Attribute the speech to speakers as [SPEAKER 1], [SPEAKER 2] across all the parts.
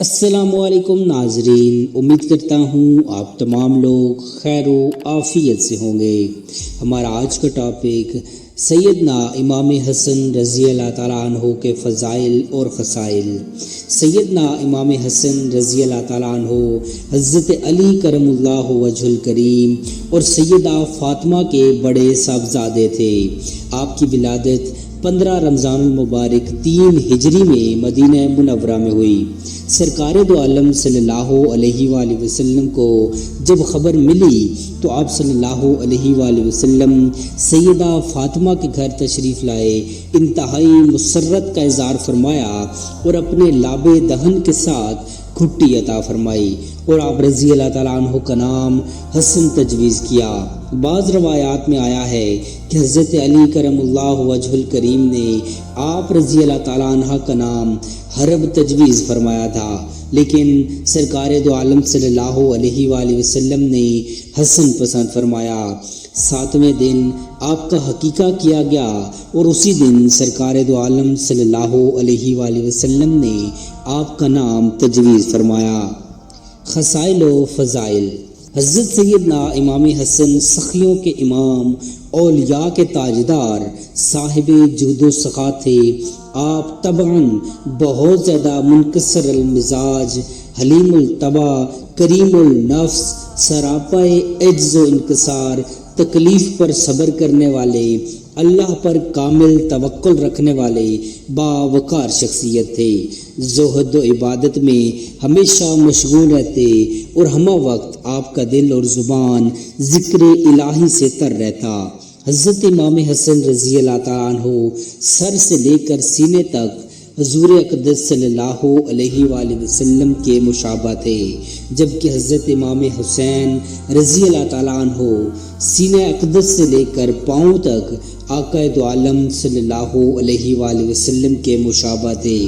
[SPEAKER 1] السلام علیکم ناظرین، امید کرتا ہوں آپ تمام لوگ خیر و عافیت سے ہوں گے۔ ہمارا آج کا ٹاپک سیدنا امام حسن رضی اللہ تعالیٰ عنہ کے فضائل اور خصائل۔ سیدنا امام حسن رضی اللہ تعالیٰ عنہ حضرت علی کرم اللہ وجہ الکریم اور سیدہ فاطمہ کے بڑے صاحبزادے تھے۔ آپ کی ولادت 15 رمضان المبارک 3 ہجری میں مدینہ منورہ میں ہوئی۔ سرکار دو عالم صلی اللہ علیہ وآلہ وسلم کو جب خبر ملی تو آپ صلی اللہ علیہ وآلہ وسلم سیدہ فاطمہ کے گھر تشریف لائے، انتہائی مسرت کا اظہار فرمایا اور اپنے لاب دہن کے ساتھ کھٹی عطا فرمائی اور آپ رضی اللہ تعالیٰ عنہ کا نام حسن تجویز کیا۔ بعض روایات میں آیا ہے کہ حضرت علی کرم اللہ وجہ الکریم نے آپ رضی اللہ تعالیٰ عنہ کا نام حرب تجویز فرمایا تھا، لیکن سرکار دو عالم صلی اللہ علیہ وآلہ وسلم نے حسن پسند فرمایا۔ 7ویں دن آپ کا حقیقہ کیا گیا اور اسی دن سرکار دو عالم صلی اللہ علیہ وآلہ وسلم نے آپ کا نام تجویز فرمایا۔ خصائل و فضائل۔ حضرت سیدنا امام حسن سخیوں کے امام، اولیاء کے تاجدار، صاحب جود و سخا تھے۔ آپ طبعاً بہت زیادہ منکسر المزاج، حلیم الطبع، کریم النفس، سراپائے عجز و انکسار، تکلیف پر صبر کرنے والے، اللہ پر کامل توکل رکھنے والے باوقار شخصیت تھے۔ زہد و عبادت میں ہمیشہ مشغول رہتے اور ہمہ وقت آپ کا دل اور زبان ذکر الہی سے تر رہتا۔ حضرت امام حسن رضی اللہ تعالیٰ عنہ سر سے لے کر سینے تک حضور اقدس صلی اللہ علیہ وآلہ وسلم کے مشابہ تھے، جبکہ حضرت امام حسین رضی اللہ تعالیٰ عنہ سینہ اقدس سے لے کر پاؤں تک آقا دو عالم صلی اللہ علیہ وآلہ وسلم کے مشابہ تھے۔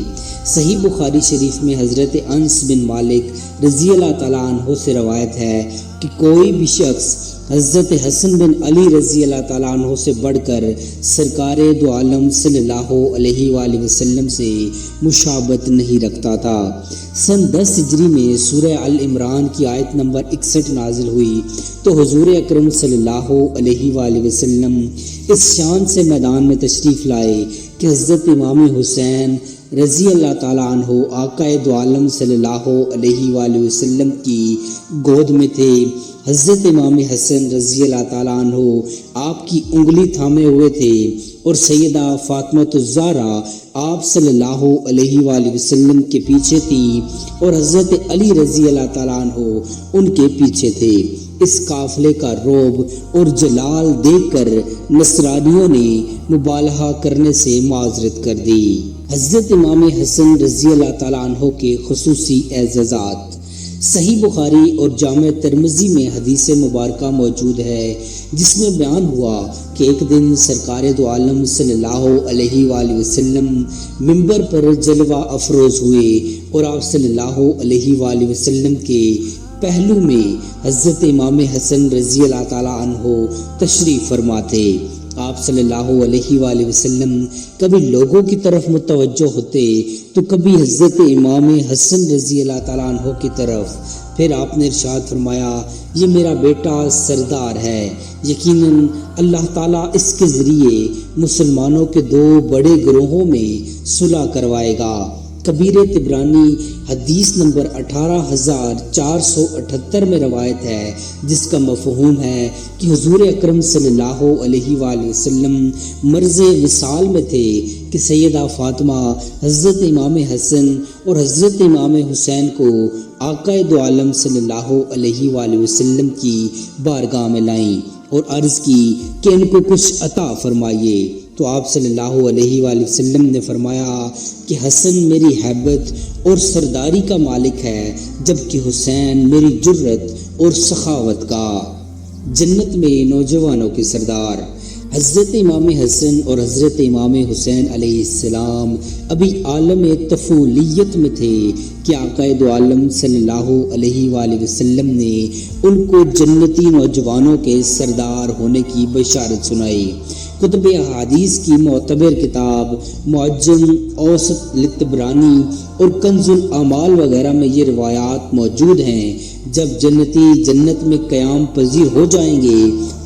[SPEAKER 1] صحیح بخاری شریف میں حضرت انس بن مالک رضی اللہ تعالیٰ عنہ سے روایت ہے کہ کوئی بھی شخص حضرت حسن بن علی رضی اللہ تعالیٰ عنہ سے بڑھ کر سرکار دو عالم صلی اللہ علیہ وآلہ وسلم سے مشابہت نہیں رکھتا تھا۔ سن 10 ہجری میں سورہ العمران کی آیت نمبر 61 نازل ہوئی تو حضور اکرم صلی اللہ علیہ وآلہ وسلم اس شان سے میدان میں تشریف لائے کہ حضرت امام حسین رضی اللہ تعالیٰ عنہ آقا دو عالم صلی اللہ علیہ وآلہ وسلم کی گود میں تھے۔ حضرت امام حسن رضی اللہ تعالیٰ عنہ آپ کی انگلی تھامے ہوئے تھے اور سیدہ فاطمہ الزہرا آپ صلی اللہ علیہ وآلہ وسلم کے پیچھے تھی اور حضرت علی رضی اللہ تعالیٰ عنہ ان کے پیچھے تھے۔ اس قافلے کا رعب اور جلال دیکھ کر نصرانیوں نے مبالغہ کرنے سے معذرت کر دی۔ حضرت امام حسن رضی اللہ تعالیٰ عنہ کے خصوصی اعزازات۔ صحیح بخاری اور جامع ترمذی میں حدیث مبارکہ موجود ہے جس میں بیان ہوا کہ ایک دن سرکار دو عالم صلی اللہ علیہ وآلہ وسلم منبر پر جلوہ افروز ہوئے اور آپ صلی اللہ علیہ وآلہ وسلم کے پہلو میں حضرت امام حسن رضی اللہ تعالیٰ عنہ تشریف فرما تھے۔ آپ صلی اللہ علیہ وآلہ وسلم کبھی لوگوں کی طرف متوجہ ہوتے تو کبھی حضرت امام حسن رضی اللہ تعالیٰ عنہ کی طرف۔ پھر آپ نے ارشاد فرمایا، یہ میرا بیٹا سردار ہے، یقیناً اللہ تعالیٰ اس کے ذریعے مسلمانوں کے 2 بڑے گروہوں میں صلح کروائے گا۔ کبیر طبرانی حدیث نمبر 18478 میں روایت ہے جس کا مفہوم ہے کہ حضور اکرم صلی اللہ علیہ وآلہ وسلم مرض وصال میں تھے کہ سیدہ فاطمہ حضرت امام حسن اور حضرت امام حسین کو آقا دو عالم صلی اللہ علیہ وآلہ وسلم کی بارگاہ میں لائیں اور عرض کی کہ ان کو کچھ عطا فرمائیے، تو آپ صلی اللہ علیہ وآلہ وسلم نے فرمایا کہ حسن میری ہیبت اور سرداری کا مالک ہے، جبکہ حسین میری جرت اور سخاوت کا۔ جنت میں نوجوانوں کے سردار۔ حضرت امام حسن اور حضرت امام حسین علیہ السلام ابھی عالم طفولیت میں تھے کہ آقا دو عالم صلی اللہ علیہ وآلہ وسلم نے ان کو جنتی نوجوانوں کے سردار ہونے کی بشارت سنائی۔ کتب احادیث کی معتبر کتاب معجم اوسط لطبرانی اور کنز الاعمال وغیرہ میں یہ روایات موجود ہیں۔ جب جنتی جنت میں قیام پذیر ہو جائیں گے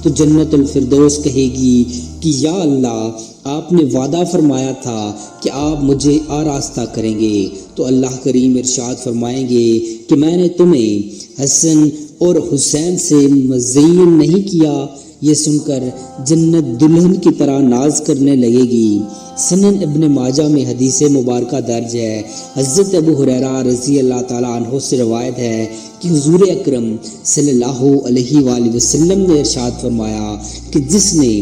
[SPEAKER 1] تو جنت الفردوس کہے گی کہ یا اللہ، آپ نے وعدہ فرمایا تھا کہ آپ مجھے آراستہ کریں گے، تو اللہ کریم ارشاد فرمائیں گے کہ میں نے تمہیں حسن اور حسین سے مزین نہیں کیا۔ یہ سن کر جنت دلہن کی طرح ناز کرنے لگے گی۔ سنن ابن ماجہ میں حدیث مبارکہ درج ہے۔ حضرت ابو ہریرہ رضی اللہ تعالیٰ عنہ سے روایت ہے کہ حضور اکرم صلی اللہ علیہ وآلہ وسلم نے ارشاد فرمایا کہ جس نے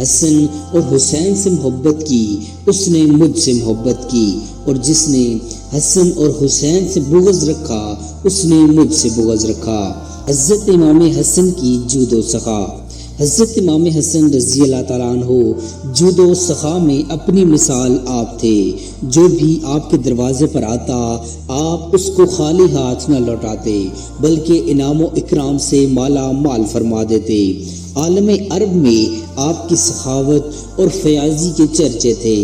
[SPEAKER 1] حسن اور حسین سے محبت کی اس نے مجھ سے محبت کی، اور جس نے حسن اور حسین سے بغض رکھا اس نے مجھ سے بغض رکھا۔ حضرت امام حسن کی جود و سخا۔ حضرت امام حسن رضی اللہ تعالیٰ عنہ جود و سخا میں اپنی مثال آپ تھے۔ جو بھی آپ کے دروازے پر آتا آپ اس کو خالی ہاتھ نہ لوٹاتے بلکہ انعام و اکرام سے مالا مال فرما دیتے۔ عالم عرب میں آپ کی سخاوت اور فیاضی کے چرچے تھے۔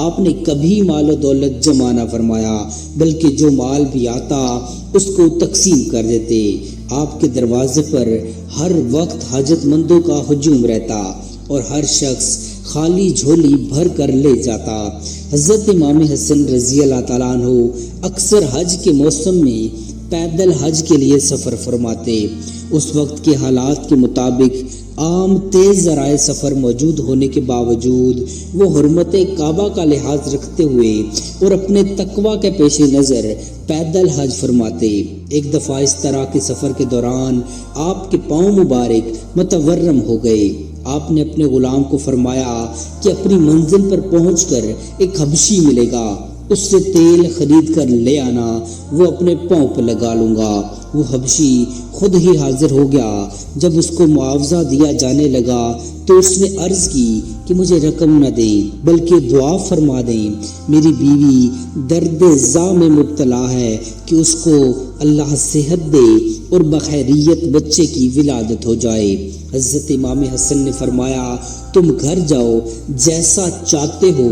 [SPEAKER 1] آپ نے کبھی مال و دولت جمع نہ فرمایا بلکہ جو مال بھی آتا اس کو تقسیم کر دیتے۔ آپ کے دروازے پر ہر وقت حاجت مندوں کا ہجوم رہتا اور ہر شخص خالی جھولی بھر کر لے جاتا۔ حضرت امام حسن رضی اللہ تعالیٰ عنہ اکثر حج کے موسم میں پیدل حج کے لیے سفر فرماتے۔ اس وقت کے حالات کے مطابق عام تیز ذرائع سفر موجود ہونے کے باوجود وہ حرمت کعبہ کا لحاظ رکھتے ہوئے اور اپنے تقوی کے پیش نظر پیدل حج فرماتے۔ ایک دفعہ اس طرح کے سفر کے دوران آپ کے پاؤں مبارک متورم ہو گئے۔ آپ نے اپنے غلام کو فرمایا کہ اپنی منزل پر پہنچ کر ایک حبشی ملے گا، اس سے تیل خرید کر لے آنا، وہ اپنے پاؤں پر لگا لوں گا۔ وہ حبشی خود ہی حاضر ہو گیا۔ جب اس کو معاوضہ دیا جانے لگا تو اس نے عرض کی کہ مجھے رقم نہ دیں بلکہ دعا فرما دیں، میری بیوی درد زا میں مبتلا ہے کہ اس کو اللہ صحت دے اور بخیریت بچے کی ولادت ہو جائے۔ حضرت امام حسن نے فرمایا تم گھر جاؤ، جیسا چاہتے ہو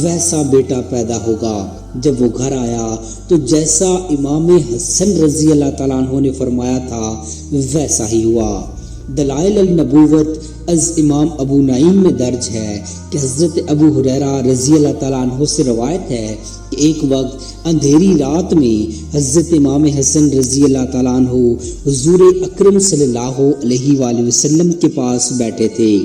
[SPEAKER 1] ویسا بیٹا پیدا ہوگا۔ جب وہ گھر آیا تو جیسا امام حسن رضی اللہ تعالیٰ عنہ نے فرمایا تھا ویسا ہی ہوا۔ دلائل النبوت از امام ابو نعیم میں درج ہے کہ حضرت ابو ہریرہ رضی اللہ تعالیٰ عنہ سے روایت ہے کہ ایک وقت اندھیری رات میں حضرت امام حسن رضی اللہ تعالیٰ عنہ حضور اکرم صلی اللہ علیہ وآلہ وسلم کے پاس بیٹھے تھے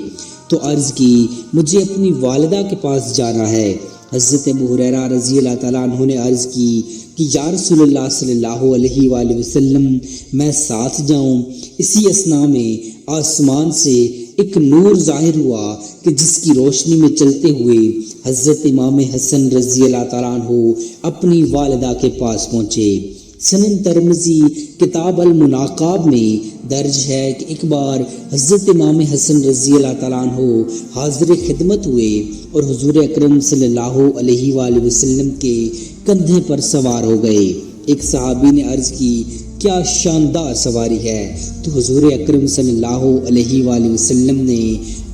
[SPEAKER 1] تو عرض کی مجھے اپنی والدہ کے پاس جانا ہے۔ حضرت ابو ہریرہ رضی اللہ تعالیٰ عنہ نے عرض کی کہ یا رسول اللہ صلی اللہ علیہ وآلہ وسلم میں ساتھ جاؤں۔ اسی اثناء میں آسمان سے ایک نور ظاہر ہوا کہ جس کی روشنی میں چلتے ہوئے حضرت امام حسن رضی اللہ تعالیٰ عنہ اپنی والدہ کے پاس پہنچے۔ سنن ترمذی کتاب المناقب میں درج ہے کہ ایک بار حضرت امام حسن رضی اللہ تعالیٰ عنہ حاضر خدمت ہوئے اور حضور اکرم صلی اللہ علیہ وآلہ وسلم کے کندھے پر سوار ہو گئے۔ ایک صحابی نے عرض کی کیا شاندار سواری ہے، تو حضور اکرم صلی اللہ علیہ وآلہ وسلم نے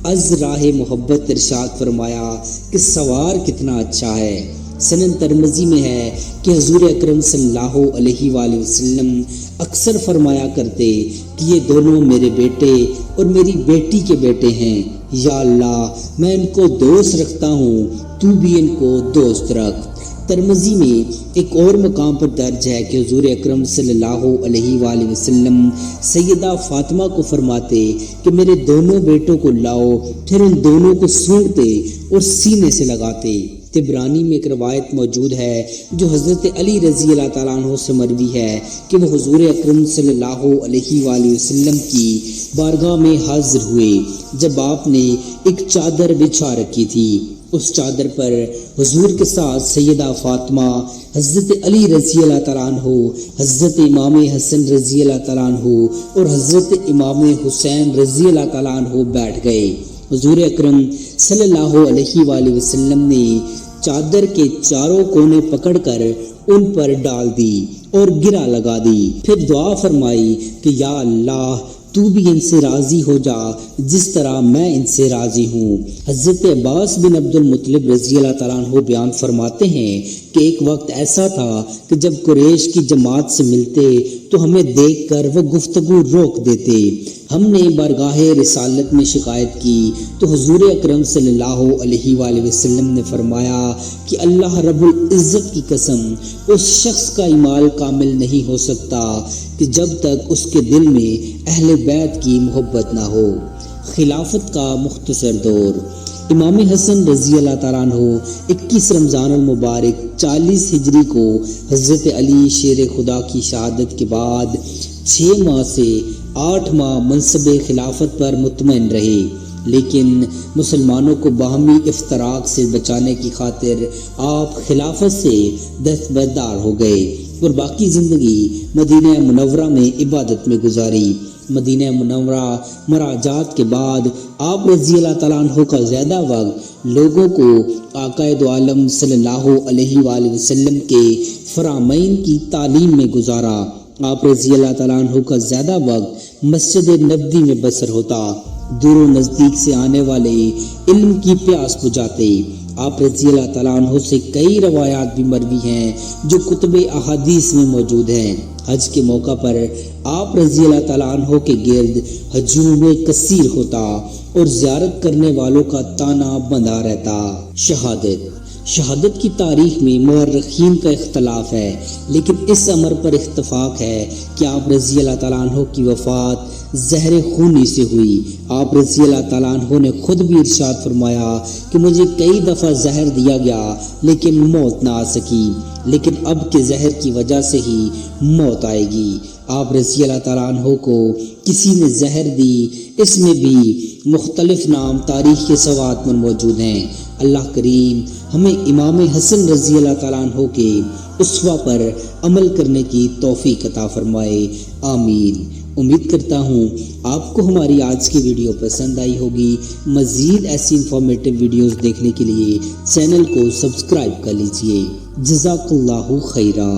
[SPEAKER 1] از راہ محبت ارشاد فرمایا کہ سوار کتنا اچھا ہے۔ سنن ترمذی میں ہے کہ حضور اکرم صلی اللہ علیہ وآلہ وسلم اکثر فرمایا کرتے کہ یہ دونوں میرے بیٹے اور میری بیٹی کے بیٹے ہیں، یا اللہ میں ان کو دوست رکھتا ہوں، تو بھی ان کو دوست رکھ۔ ترمذی میں ایک اور مقام پر درج ہے کہ حضور اکرم صلی اللہ علیہ وآلہ وسلم سیدہ فاطمہ کو فرماتے کہ میرے دونوں بیٹوں کو لاؤ، پھر ان دونوں کو سونگتے اور سینے سے لگاتے۔ طبرانی میں ایک روایت موجود ہے جو حضرت علی رضی اللہ تعالیٰ عنہ سے مروی ہے کہ وہ حضور اکرم صلی اللہ علیہ وآلہ وسلم کی بارگاہ میں حاضر ہوئے جب آپ نے ایک چادر بچھا رکھی تھی۔ اس چادر پر حضور کے ساتھ سیدہ فاطمہ، حضرت علی رضی اللہ تعالیٰ عنہ، حضرت امام حسن رضی اللہ تعالیٰ عنہ اور حضرت امام حسین رضی اللہ تعالیٰ عنہ بیٹھ گئے۔ حضور اکرم صلی اللہ علیہ وآلہ وسلم نے چادر کے چاروں کونے پکڑ کر ان پر ڈال دی اور گرہ لگا دی، پھر دعا فرمائی کہ یا اللہ تو بھی ان سے راضی ہو جا جس طرح میں ان سے راضی ہوں۔ حضرت عباس بن عبد المطلب رضی اللہ تعالیٰ عنہ بیان فرماتے ہیں کہ ایک وقت ایسا تھا کہ جب قریش کی جماعت سے ملتے تو ہمیں دیکھ کر وہ گفتگو روک دیتے۔ ہم نے بارگاہ رسالت میں شکایت کی تو حضور اکرم صلی اللہ علیہ وآلہ وسلم نے فرمایا کہ اللہ رب العزت کی قسم، اس شخص کا ایمان کامل نہیں ہو سکتا کہ جب تک اس کے دل میں اہل بیت کی محبت نہ ہو۔ خلافت کا مختصر دور۔ امام حسن رضی اللہ تعالیٰ عنہ 21 رمضان المبارک 40 ہجری کو حضرت علی شیر خدا کی شہادت کے بعد 6 ماہ سے 8 ماہ منصب خلافت پر مطمئن رہے، لیکن مسلمانوں کو باہمی افتراق سے بچانے کی خاطر آپ خلافت سے دستبردار ہو گئے اور باقی زندگی مدینہ منورہ میں عبادت میں گزاری۔ مدینہ منورہ مراجات کے بعد آپ رضی اللہ تعالیٰ عنہ کا زیادہ وقت لوگوں کو آقا دو عالم صلی اللہ علیہ وآلہ وسلم کے فرامین کی تعلیم میں گزارا۔ آپ رضی اللہ تعالیٰ عنہ کا زیادہ وقت مسجد نبوی میں بسر ہوتا، دور و نزدیک سے آنے والے علم کی پیاس بجھاتے۔ آپ رضی اللہ تعالیٰ عنہ سے کئی روایات بھی مروی ہیں جو کتب احادیث میں موجود ہیں۔ حج کے موقع پر آپ رضی اللہ تعالیٰ عنہ کے گرد ہجوم کثیر ہوتا اور زیارت کرنے والوں کا تانا بندھا رہتا۔ شہادت کی تاریخ میں مورخین کا اختلاف ہے، لیکن اس امر پر اتفاق ہے کہ آپ رضی اللہ تعالیٰ عنہ کی وفات زہر خونی سے ہوئی۔ آپ رضی اللہ تعالیٰ عنہ نے خود بھی ارشاد فرمایا کہ مجھے کئی دفعہ زہر دیا گیا لیکن موت نہ آ سکی، لیکن اب کے زہر کی وجہ سے ہی موت آئے گی۔ آپ رضی اللہ تعالیٰ عنہ کو کسی نے زہر دی، اس میں بھی مختلف نام تاریخ کے سواد میں موجود ہیں۔ اللہ کریم ہمیں امام حسن رضی اللہ تعالیٰ عنہ کے اسوہ پر عمل کرنے کی توفیق عطا فرمائے، آمین۔ امید کرتا ہوں آپ کو ہماری آج کی ویڈیو پسند آئی ہوگی۔ مزید ایسی انفارمیٹیو ویڈیوز دیکھنے کے لیے چینل کو سبسکرائب کر لیجئے۔ جزاک اللہ خیرہ۔